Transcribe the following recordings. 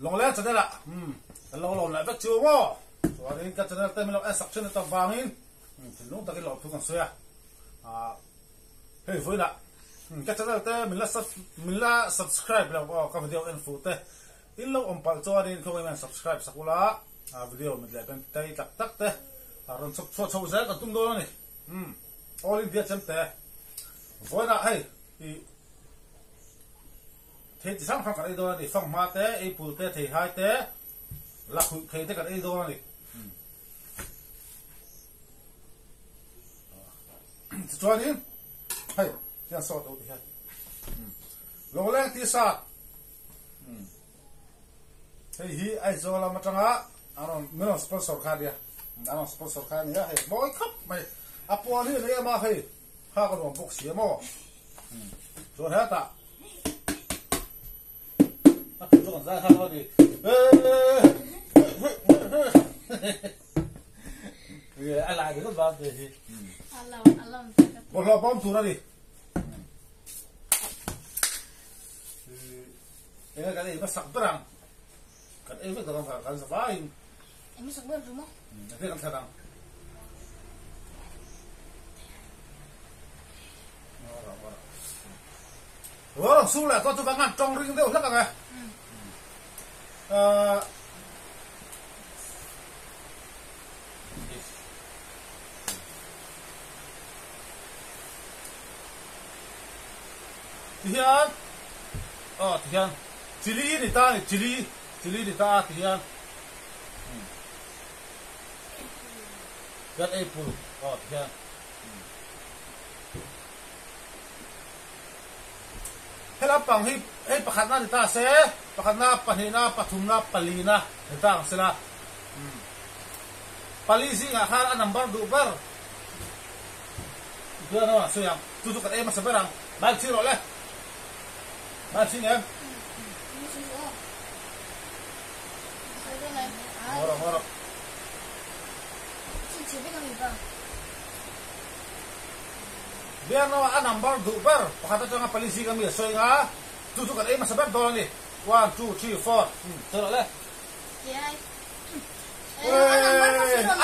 long le chane la lo lo na vek chu mo so ri ka chane te mi lo section ta wangin lu ta ki lo thu kan soya hey voi la ka chane te min la subscribe la ka video info te in lo om pal cho rin ko men subscribe sakula video mit le ben tai tak tak te ron chok chok chok za ka tum do ni all in dia chem te voi la hey thế chỉ sang cái đó thì phong ma té ai phụ té thì hai té là phụ thế cái đấy đó này cho đi hay xem sọt đâu thì hay lỗ lên tí sạt thế hi ai cho làm macam á mình sponsor khai dia sponsor khai này hay mỗi cấp mày apa ni này mà hay ha cái đồ bốc xía mà cho hết ta itu kan saya kalau di ya ala gitu banget sih alam bola bom tuh tadi ini kali ini masak berang kan ini dalam kan sebaik ini masak berang rumah nanti kan sedang orang sulit kau coba ngacong ring deh udah kan Tihan, Tihan, cili ni ta, cili ni ta Tihan. Gat apple, Tihan. Hela pang hi pakhat na ni ta se, pakhat na panina, pathum na, palina, ni ta sila. Palisi nga har number dubar. Dua no, so yang tutu kat mas barang, bal siro le. Bal sing em. Moro. Biar nawa number dubar, pakata nga palisi kami so nga tutu kat mas bar do ni. 1 2 3 4. Siro le. Yai.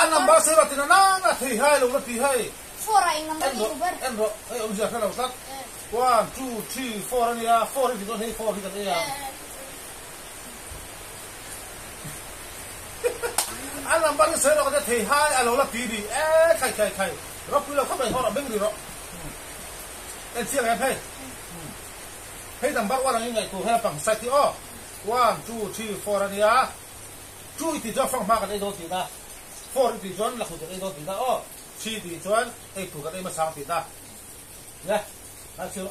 Number siro tinanang na thi hai lu ti hai. 4 ay number dubar. Enro, om siya kana utat. 1 2 3 4 ni ya, 4 di do ni 4 di kan ya. Number siro ka thi hai alo la ti di. Kai. Ro pu lo ka bai ho ra beng di ro. En sia ga phai. Hey number 1 ang ngai ko ha pang sai ti o. 1 2 3 4 ni ya. 2 ti jo phong ma ka dei do ti da. 4 ti jon la khu dei do ti da o. 3 ti jon ai tu ka dei ma sang ti da. Ya. Ha chiu.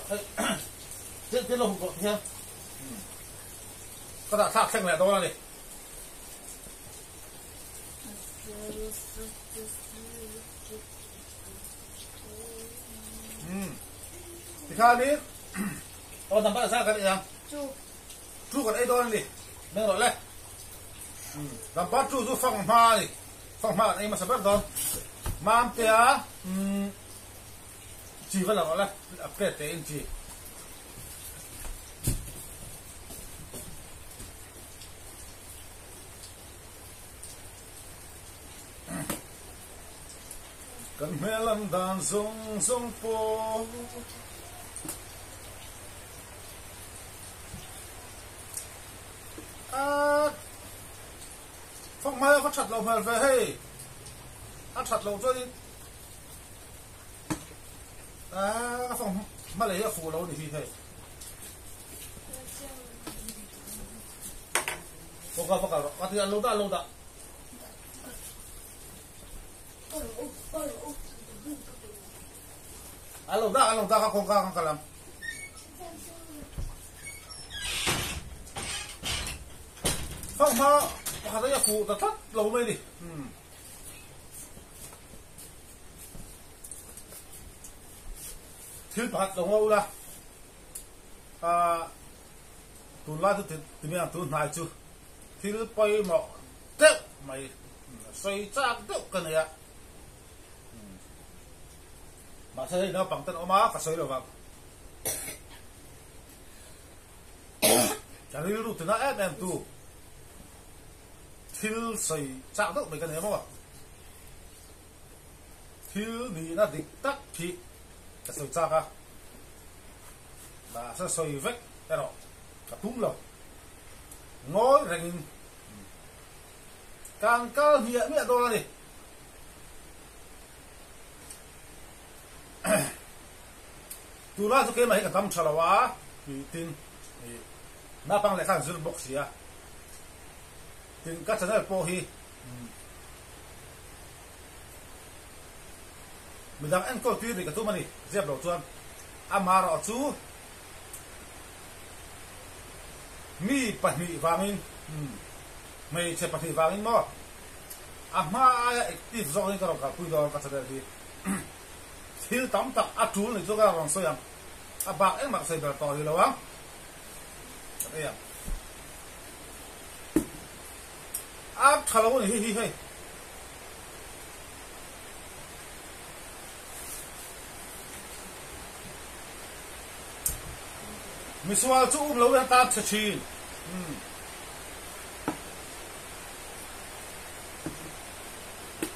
Te lo ko ya. Ka da thak theng la do la ni. Thì khai đi, tầm bát sao cái gì không? Chu cái ấy đó đi, nên rồi lên. Tầm bát chu phong hoa đi, phong hoa anh mà sao bắt đó, mam tia, chỉ vẫn là gọi là upgrade tên chỉ. Cần mẹ làm đàn sông phố phong mai có chặt lầu mà về hey chặt lầu cho đi phong mà lấy phủ lầu thì hey bọc có tiền lâu đã lâu đã không làm phong ha có thấy phụ ta thắt lâu mấy đi thiếu bạc đồng Âu là tụi la tụi mình tụi này chứ thiếu bay mà tết mày xoay chắc tết cái này ạ mà xoay nó bằng tên oma cả xoay rồi vào chả đi lúc thì nó ép em tu thil soi cha đó mấy cái này mà thil ni na dik tak thi cái soi cha ka là sẽ soi vết cái đó cả tung lầu ngói rình càng cao hiện miệng đó đi tu la tu cái mà cái tâm chả là thì tin na pang lại khang zul box ya tin các channel po hi mình đang ăn câu chuyện thì cái tu mani dẹp đầu chuan amar ở chú mi pat mi vangin mày sẽ pat mi vangin mo ama active zone cái đó cái đó các channel đi thiếu tóm tập atu này cho cái vòng xoay am bạc em mặc xây bờ tỏi rồi không đây à thằng lâu này hi hi mình xóa chú lâu đang ta chơi chi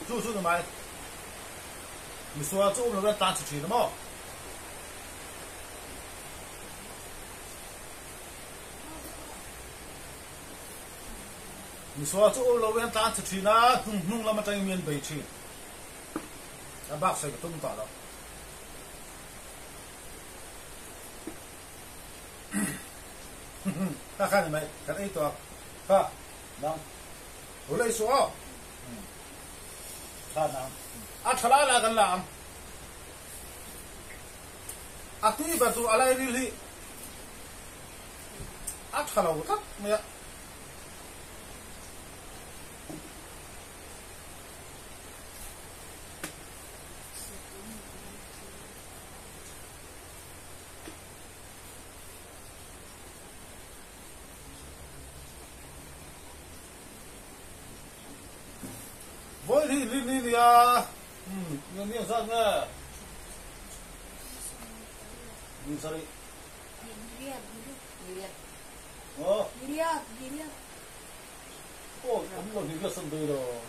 chú được mày mình xóa chú lâu đang ta chơi chi đúng không mình xóa chỗ lâu bên ta chỉ na nung làm cái miền Bắc chi, bác sẽ cái tung tỏ đó, ta khai này cái ấy tỏ, ha, đang, hồi lấy số, ha đang, thà là cái làm, tuy bà tu alai đi, thà là cái mẹ. Với thì đi à, nhiều sao nghe, đi sao đi, cũng còn đi cái sân bay rồi,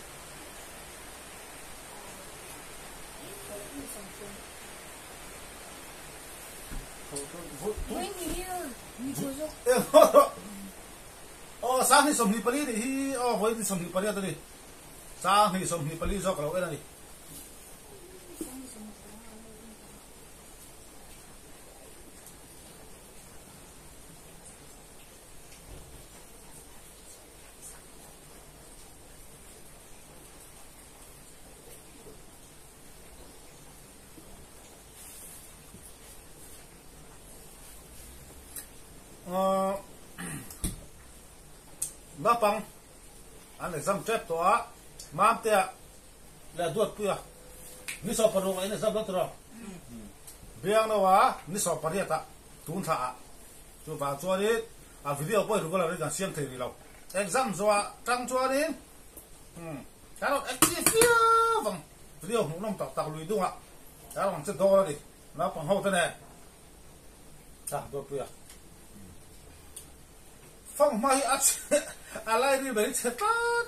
sáng thì sống hi pali thì với thì sống hi pali đó đi. Sáng thì sống hi pali do cái này nó bằng anh exam trap to mam te la duat puya ni so paro ai na zab tro biang na wa ni so pariata tun tha chu ba cho đi video poi ru ko la ri ga siam thei ri lo exam zo tang cho đi cái đó active vâng video không nông tập lui đúng ạ cái đó bằng chất đo đi nó bằng hậu thế này duat puya phong mai alai đi đấy chết tát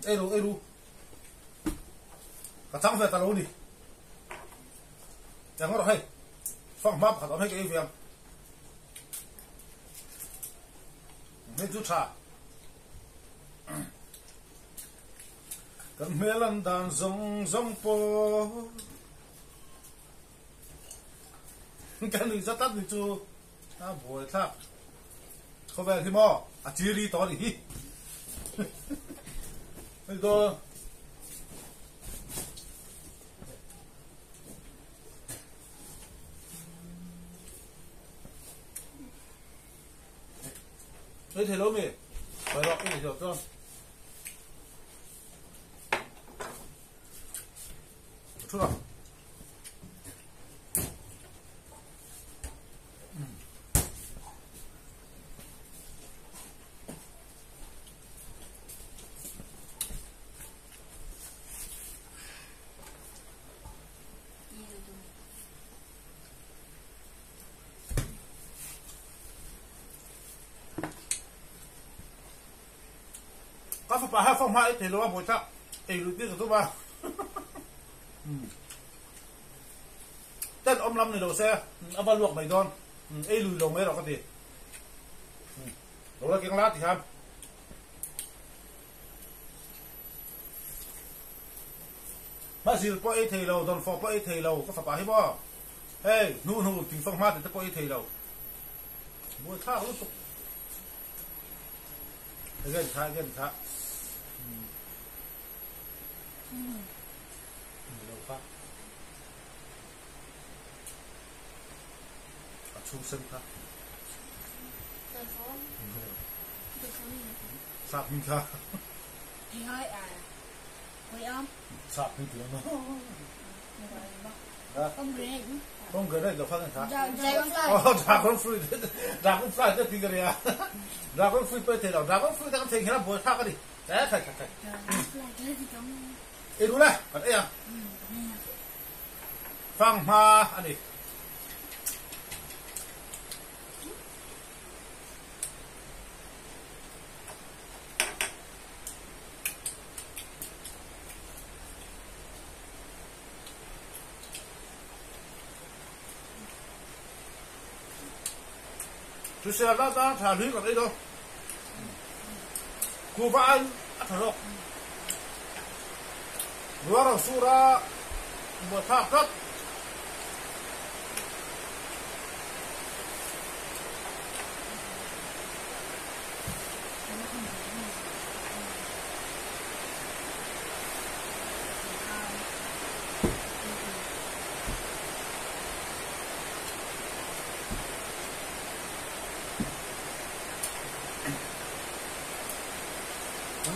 eru cả trăm về ta lâu đi chẳng có hay phong map khẩn hay cái việc nên chú cha cần mê lần đàn rong po cái này rất tắt đi chú buổi tháp có vẻ thì mò chỉ đi to đi bây giờ đây thầy lâu mày phải lọc cái gì được không chút nào à phải hai phong hai thì lo bồi chắc lụi tiếc của tôi ba tên ông lâm này đầu xe ông ba luộc mày đòn lùi lồng ấy rồi có gì đó là cái lát thì ham mà gì có thì lâu đòn phò có thì lâu có phải hết bao ê nu tình phong mát thì có thì lâu mua thao lúc tục gần thả lâu phát chung sân ta sạp mình ta thì hơi quay om sạp mình tiếng nó không cái này là phát thành thả dragon fly đó thì cái này dragon fly bây giờ dragon fly ta có thể hiện bồi thác cái gì đấy phải đúng đấy còn đây à phang ma anh đi chú xe đã thả lưới còn đây đâu cô và anh thả đâu vừa rồi su ra một tháp đất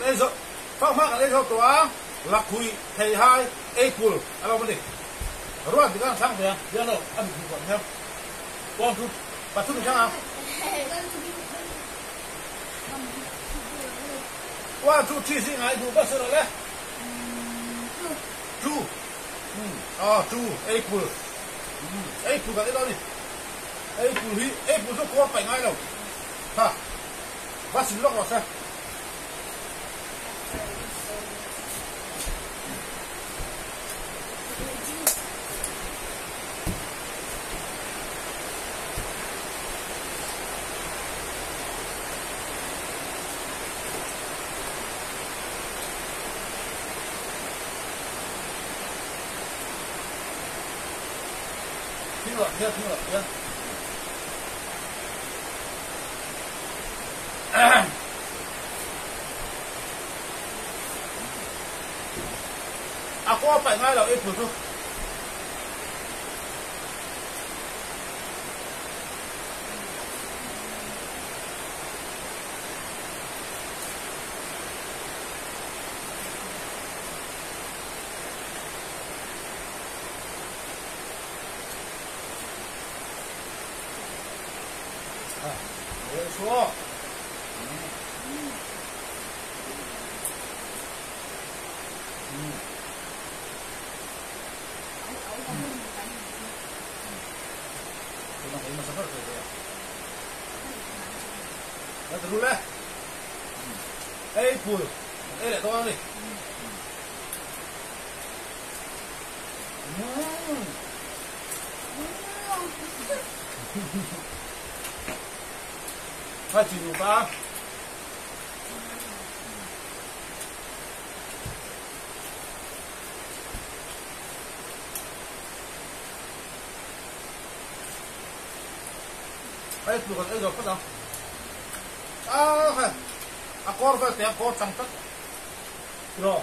đây rồi phong mát ở đây rồi tòa lạc quỳ thầy hai April alo bên đây rồi thì các sáng rồi giờ nào ăn thịt còn theo con chú bà chú được chưa nào qua chú chi gì ngay chú bắt rồi đấy chú chú April April cái đó đi April cho con phải ngay đâu ha bắt xin lỗi rồi sao听了à có phải ngay là April thôi我说dulu lah. Pul. Lihat tuan ni. Hai lupa. Bukan apa dah. Akor phải té akor trong tất. Rồi.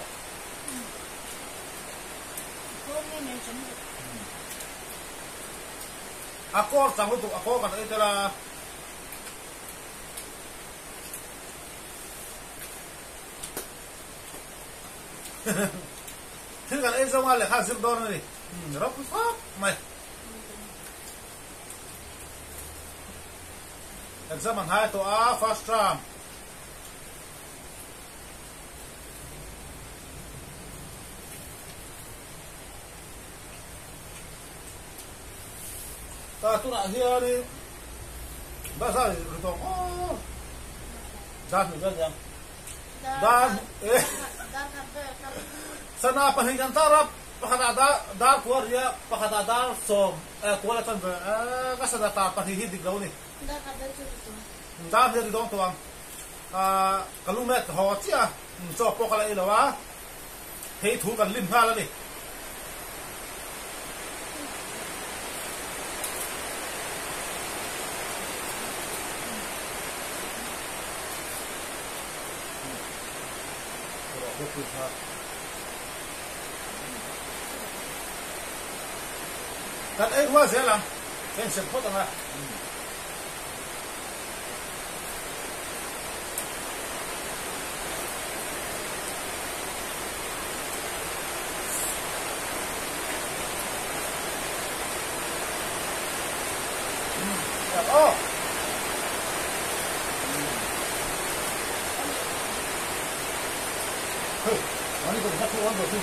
Akor trong itu akor kata itu lah. Thứ cái ấy giống là khác giúp đôi này. Rất tốt mày. Exam hai to a first term. Ta tu nak here ni. Bahasa itu oh. Dah ni dah. dan sana pahingan tarap pakada dar kuar ya pakada dar som kuala tan kasada ta pahihi di gauni dar di dong tuang kalumet ho chia cho pokala ilawa hei thu kan lim ha la ni kan ai hoa dễ lắm em sẽ phốt ra 아니 그 자꾸 원도 그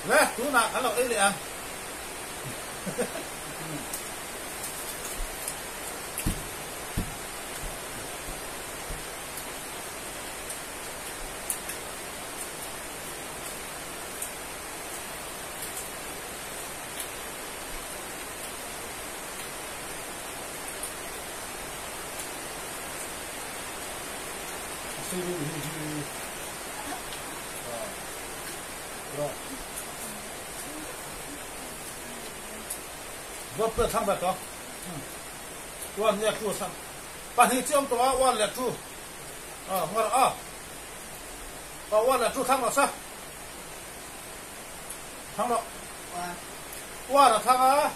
Nè, chú nào ăn lẩu đi liền. Vợ bữa thăm bạc đó, quan nhạc chú sang, bạn hình chiêm tòa quan nhạc chú, ngoan quan nhạc chú thăm vào sao, thăm đó, quan là thăm á,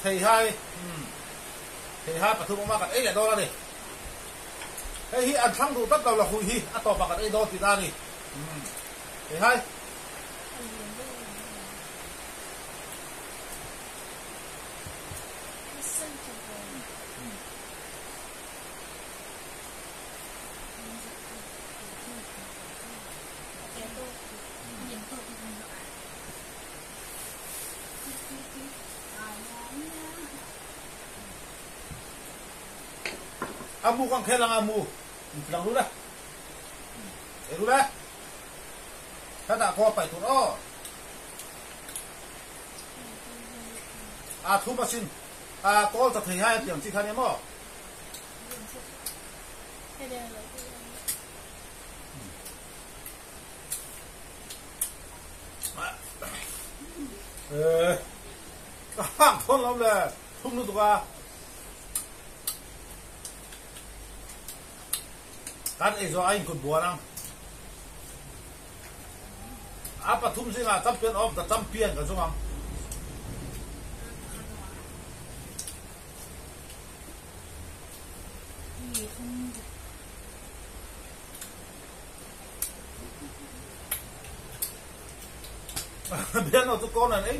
thầy hai bạc thu bông ấy là đó đi, cái hi ăn thăm đủ tất đầu là hùi hi, ăn tòa bạc ấy đó thì ra đi, thầy hai. Amu kang kailang amu, lang lula, lula, kada ko pa ito thu masin, call sa thihayat yung sikhan mo. Thon lắm là, thung nước qua. Kan ezo ain kun buanang apa thum singa champion of the champion ka zungam bien nó con này ấy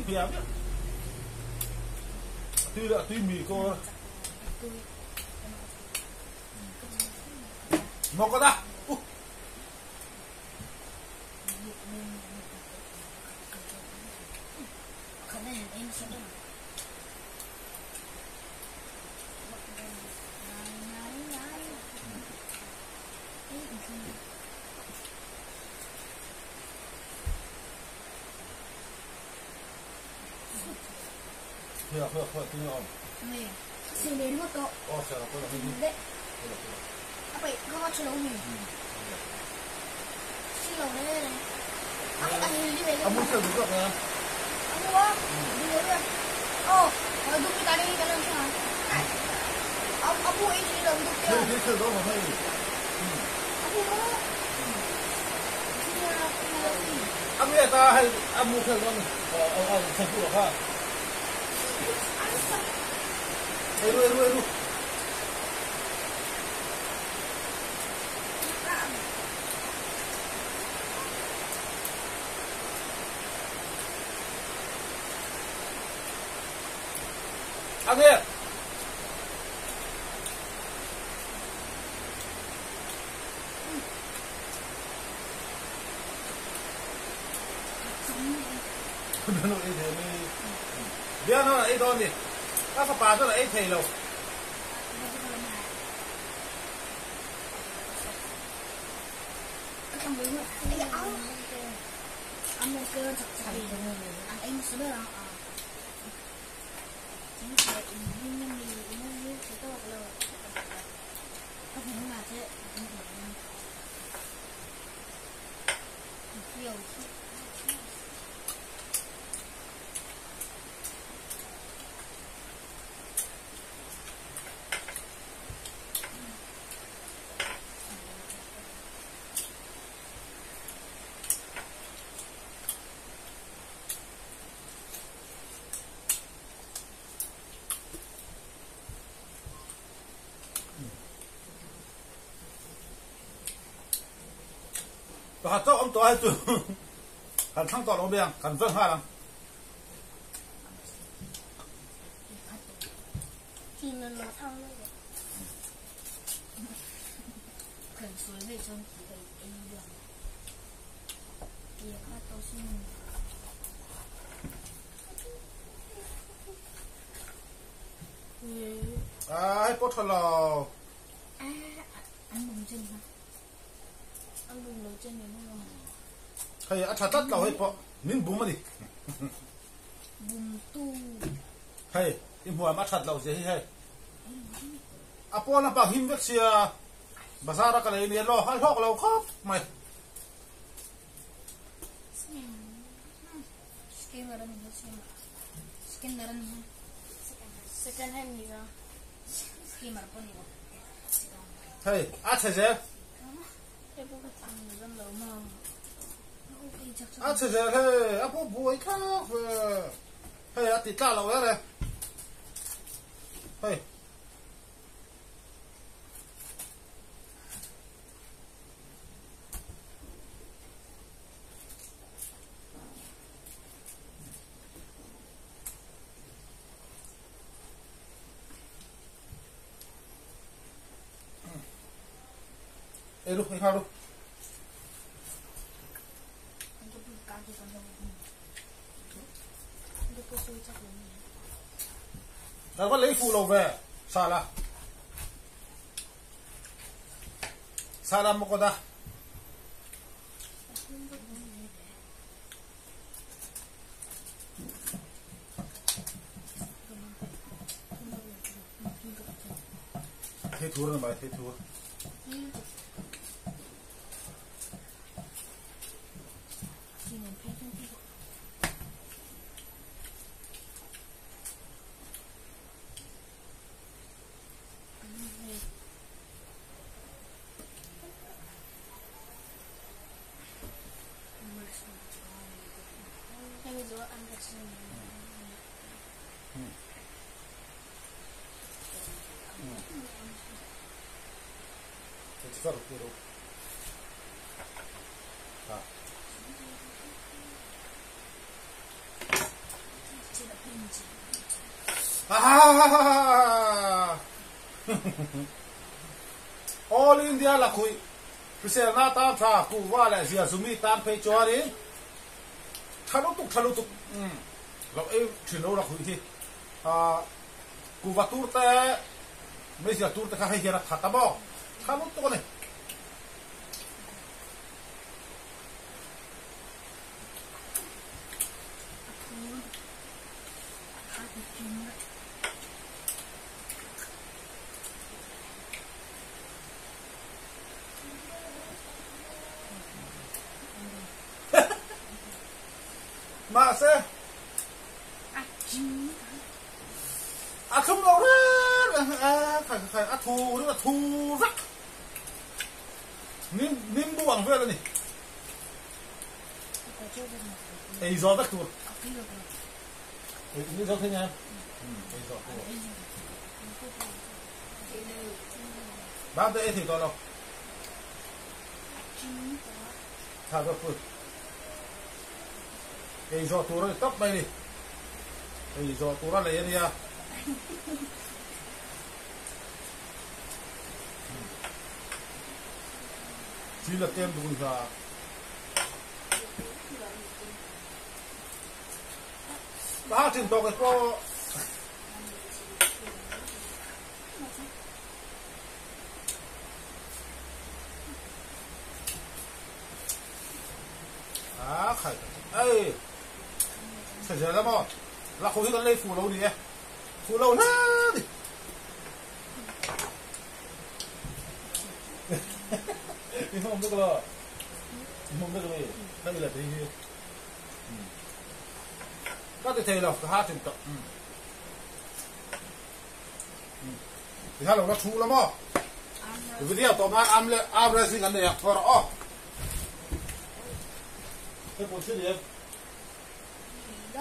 phía tuy mì cô nó có da Thôi, tin ông. Nè, xin đến một cậu. Sao là tôi là hình Đấy. Vậy có cho lâu nhỉ? Xin lỗi đây này. Anh đi về ông muốn chơi đúng được nè. Anh mua. Đi về luôn. Ồ, đúng cái đây cái lần sao? Ông mua ít đi đồng được chưa? Chơi đó mà thôi. Ông mua. Ông biết ta hay ông mua chơi đó này. Thành phụ được ha. Ê. Anh ơi. Nó ấy thế mới biết nó là ấy đó đi. Các phật bà đó là ấy thầy lâu. Anh mua cơ chặt chặt anh sẽ biết là chính là nhưng mình sẽ tốt là không phải là thế nhiều hạt cho ông tôi từ hạt thăng tọt ông biang hạt vâng ha lắm thì nó thăng lên cần suối về trong thì phải anh đường thì hạt tôi xin hay bớt thôi là ăn bùng chân hả ăn bùng đầu chân này nó hay ăn chặt là hay bớt min bùm mà đi bùng tu hay im hoa ăn chặt là gì hay apo na pa him vek sia bazara ka le ni lo hal hok lo khop mai skin daran skin daran second hand ni ra skin mar pun ni hay a che je cái bố cái thằng này dân lớn mà a che je he apo boy ka hay a ti ta lo ya le hay lu hay ha lu đã có lấy phụ lầu về xa là một con ta thế thua rồi mà thế thua rất là tốt All India là khui Pise na ta tha ku wa la zia zumi tan pe chori thalu tuk เราถึงเราคุยที่กูว่าตูแต่ไม่ใช่ตูแต่ข้าให้เฮียนะขัดตาบอข้าลุ้นตัวนี่มาเซ่คำเราใครทูหรือว่าทูรักนิ่มบวงเพื่อนนี่ไอ้จอดักตัวนี่จอที่ไหนไอ้จอตัวบ้านเด็กที่ตัวเราถ้าก็พูดไอ้จอตัวเราตับไปดิไอ้จอตัวเราเลยเนี่ยทีละเกมดูนี่บ้าถึงตัวกันก็ใครเอ้ยเสร็จแล้วมั้งเราคุยกันเลยฟูเราดิฟูเรานะดินี่ห้องไม่กล้าห้องไม่กล้านั่นแหละที่ก็จะเทเราหาถึงต่อที่ถ้าเราชูแล้วมั้งวิธีเอาตัวมาอัมเลยสิกันเนี่ยพอเราอ๋อให้คนชื่อเดียวเ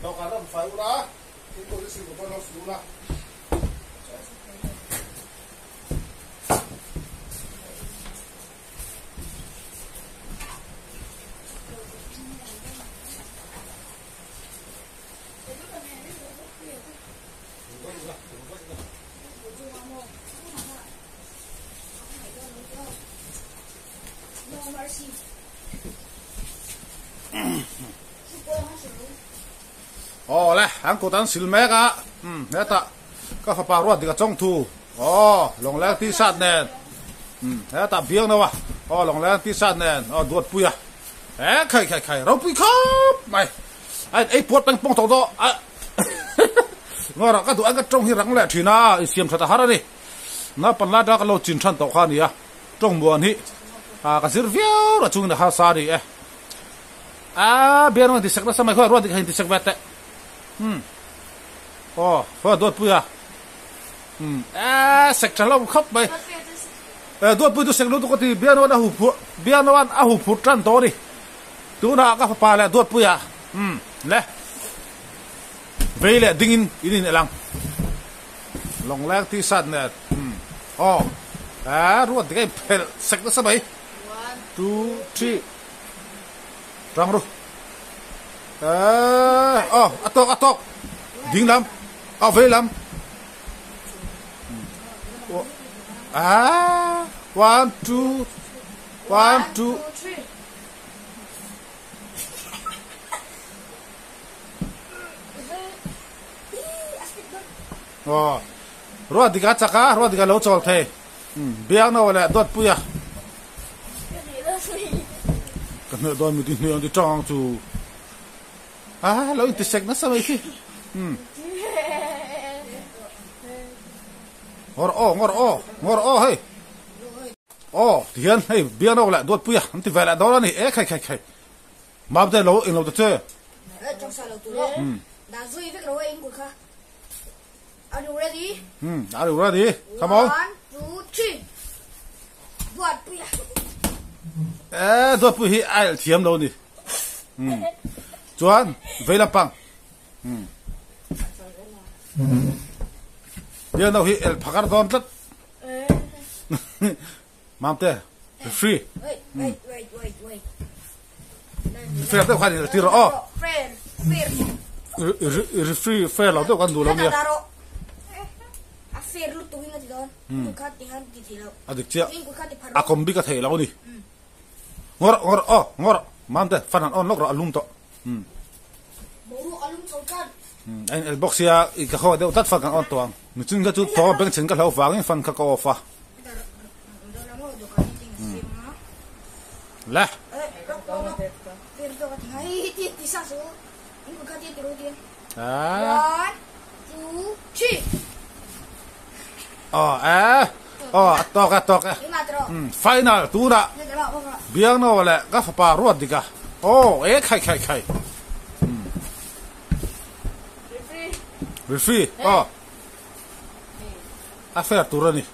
ราการรับไฟอุระที่คนที่สิบกว่าเราสูงละอ๋อเลยอังกูตั้งสิลเมกะเนี่ยตะก็ฝาปารวดดีกับจ้องทูอ๋อลงแรงที่สัตว์แน่นเนี่ยตะเบี้ยงนะวะอ๋อลงแรงที่สัตว์แน่นอ๋อดวดปุยอ่ะใครเราปุยครับไม่ไอ้ปวดเป็นปงตัวตัวงอเราก็ดูอันก็จ้องที่รังแหละทีน่าเสียมสัตว์หาระนี่น่าปัญหาเราก็เราจินชันตัวข้านี่อ่ะจ้องบัวนี่ก็สิร์ฟเยอะเราจุงนะฮะสารีเบี้ยงที่สักแล้วสมัยเขารวดที่เห็นที่สักเวทอ๋อพอดวดปุยอ่ะสักฉันเราขับไปดวดปุยตัวสักรู้ตัวที่เบี้ยนวันอาหูพุจันตัวนี่ตัวน่ะก็พาเลยดวดปุยอ่ะเลยเวลาดิ่งอินเอลังลงแรงที่สัตว์เนี่ยอ๋อรวดที่ไอ้เพลสักแล้วสมัย 2 3รังรู้อัตกดิ่งลำเวลลำ1 2 อ๋อรวดที่กัดจักรรวดที่กัดเลี้ยวจอดเทเบี้ยงน่ะวันละดวดปุยอ่ะกันเนี่ยโดนมีที่เนี่ยที่จ้องจูเราอินเตอร์เซ็กนะสมัยที่งอร์อ้อเฮ้ยที่เห็นเฮ้ยเบี้ยงน่ะวันละดวดปุยอ่ะมันที่เวลาโดนนี่ใครมาเป็นเราเองเราจะเจอจังสารเราตัวดาซุยฟิกเราเองกูค่ะAre you ready? Are you ready? Come on. 1, 2, 3. Buat puya. Buat puya ai thiam đâu nè. Chuan, vei la pang. Dia đâu hi el phakar don tat. Mam te. Free. Wait. Free đâu kan ni tiro. Fair. Free đâu kan du lo ni. Fair lu tuwing at doon. กูคัดที่หันที่ที่เรา adik cia จริงกูคัดที่พัน akom bi ka thei lo ni ngor mam te fanan on lok ro alum to บรูอารมณ์สงกัน en el box ya i ka ho de tat fa kan on to nu chung ka chu to beng chen ka lo fa ngin fan ka ko fa เดี๋ยวเราเดี๋ยวกันจริงสิมา la รบกวนเดี๋ยวเราที่ให้ที่ซ่าสูนี่กูคัดที่ตัวเดียว ah 1 2 3 to ka ini matro final tu da ini terbawa bawa biang no wala ka fa pa ruat dika khai Referee. Affair turun ni. 1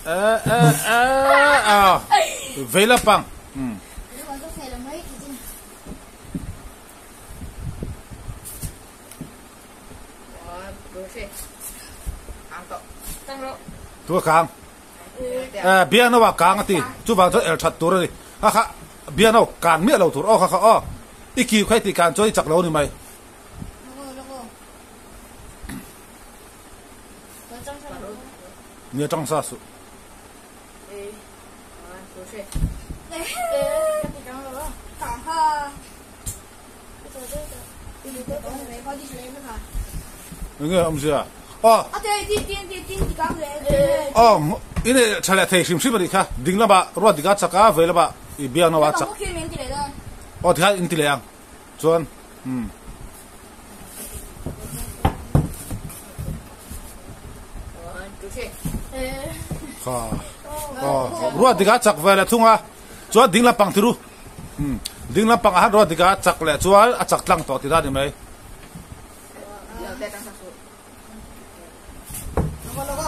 2 3 Vela pang. ini masuk film baik itu 1 2 3 angkat tangro Tua kang. Biang no wa kang ati. Chu bang cho el chat turun ni. Ha biang no kan mi lo tur. Iki khai ti kan choi chak lo ni mai. logo Bacang sama Ni chang sa su. 1 2 3 tapi jangan lo taha itu ini tuh ini kau di sini kan Nge am sia. ada di kamu Ini chale thei sim sim ri kha. Ding la ba ruat dika chaka vela ba i biang no wa chak. kamu kirim ini deh Thai in ti leang. Chuan. รัวดิกาจักเวลทุ่งอ่ะจวนดิ้งละปังทิรุดิ้งละปังอ่ะรัวดิกาจักเลยจวนอ่ะจักตั้งต่อที่ได้ไหม logo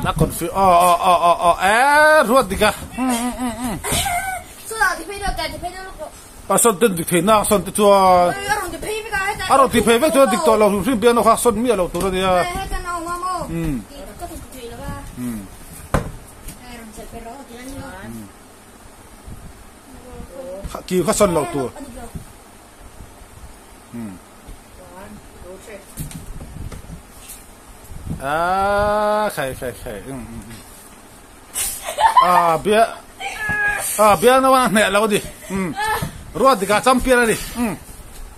นักคนฟิรัวดิกา sudah di video logo ส่วนดิเพน่าส่วนจวน orang di video kan orang diเพย์จวนดิกตัวเราฟิล์มเบียนเราค่ะส่วนมีเราตัวนี้ kan mau ngomong itu tuh di lo kan orang selfie lo jalan lo กี่ข้าส่วนเราตัวใครเบียนว่าเนี่ยเราดิรัวดิกาจำเปียเลย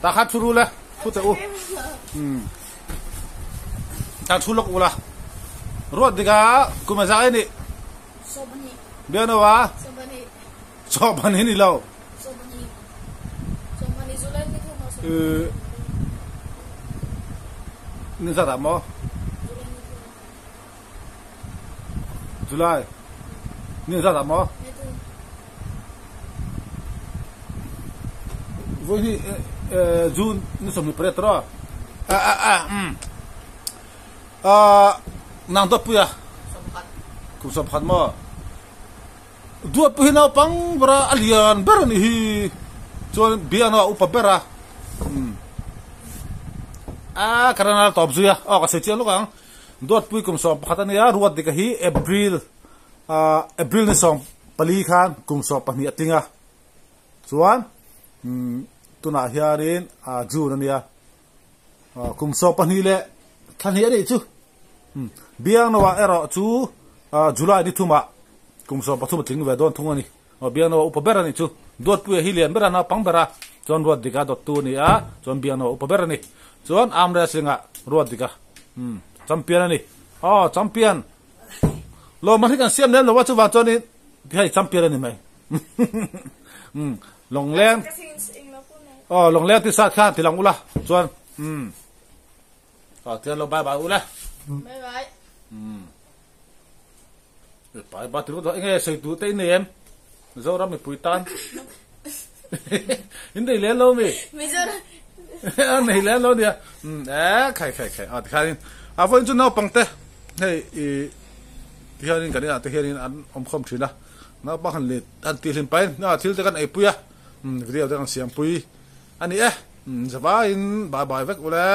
ตาขัดฟูรุละฟูเตอูตาทุลกอูละรัวดิกากุมาจากนี่ sobani เบียนว่า sobani ชอบมันนี่เรา sobani Zulai itu masuk นี่จะทำมั้ยจุลัยนี่จะทำมั้ย ituวันนี้จูนนี่สมัยเปรตรอนางตัวปุยอะคุณสมพันธ์มั้ยดูปุยน่าปังบราอเลียนเบอร์นี่ฮีจวนเบียนว่าอุปเบอร์karena top zuyaก็เสียเจ้าลูกอ่ะดูปุยคุณสมพันธ์เนี่ยรู้ว่าเด็กฮีเอพริลนี่สองปลีขันคุณสมพันธ์นี่ติงอ่ะส่วนตัวน่าเฮียรินจูนั่นเนี่ยคุมสอบปนีเล่ขันเฮียดิจูเบียงนัวจูจุลายนี่ทุ่มคุมสอบทุ่มถึงเวดอนทุ่งนี่เบียงนัวอุปเบรนี่จูดวดปุยฮิเลียนเบรานาปังเบราจวนรวดดิกาดอตัวนี่จวนเบียงนัวอุปเบรนี่จวนอัมเรสิงะรวดดิกาแชมเปี้ยนนี่แชมเปี้ยนเรามาที่กันเสียมเนี่ยเราว่าจะว่าจวนนี่ที่ให้แชมเปี้ยนนี่ไหมลงแรงลงแล้วที่สัตว์ข้าที่หลังอุละส่วนเทียนเราบายอุละไปถึงตัวเองใส่ตัวเต้นเนี่ยเราเราไม่ปุยตันยินดีเลี้ยงเราไหมไม่เลี้ยงเราเนี่ยใครที่ข้านี่วันจุนเอาปังเต้ให้ที่ข้านี่กันเนี่ยที่ข้านี่อันอมคมชื้นนะน่าปังหันเลยอันตีลินไปน่าที่จะกันไอ้ปุยวิดีโอจะกันเสียงปุยอันนี้สบายบายเวกอุละ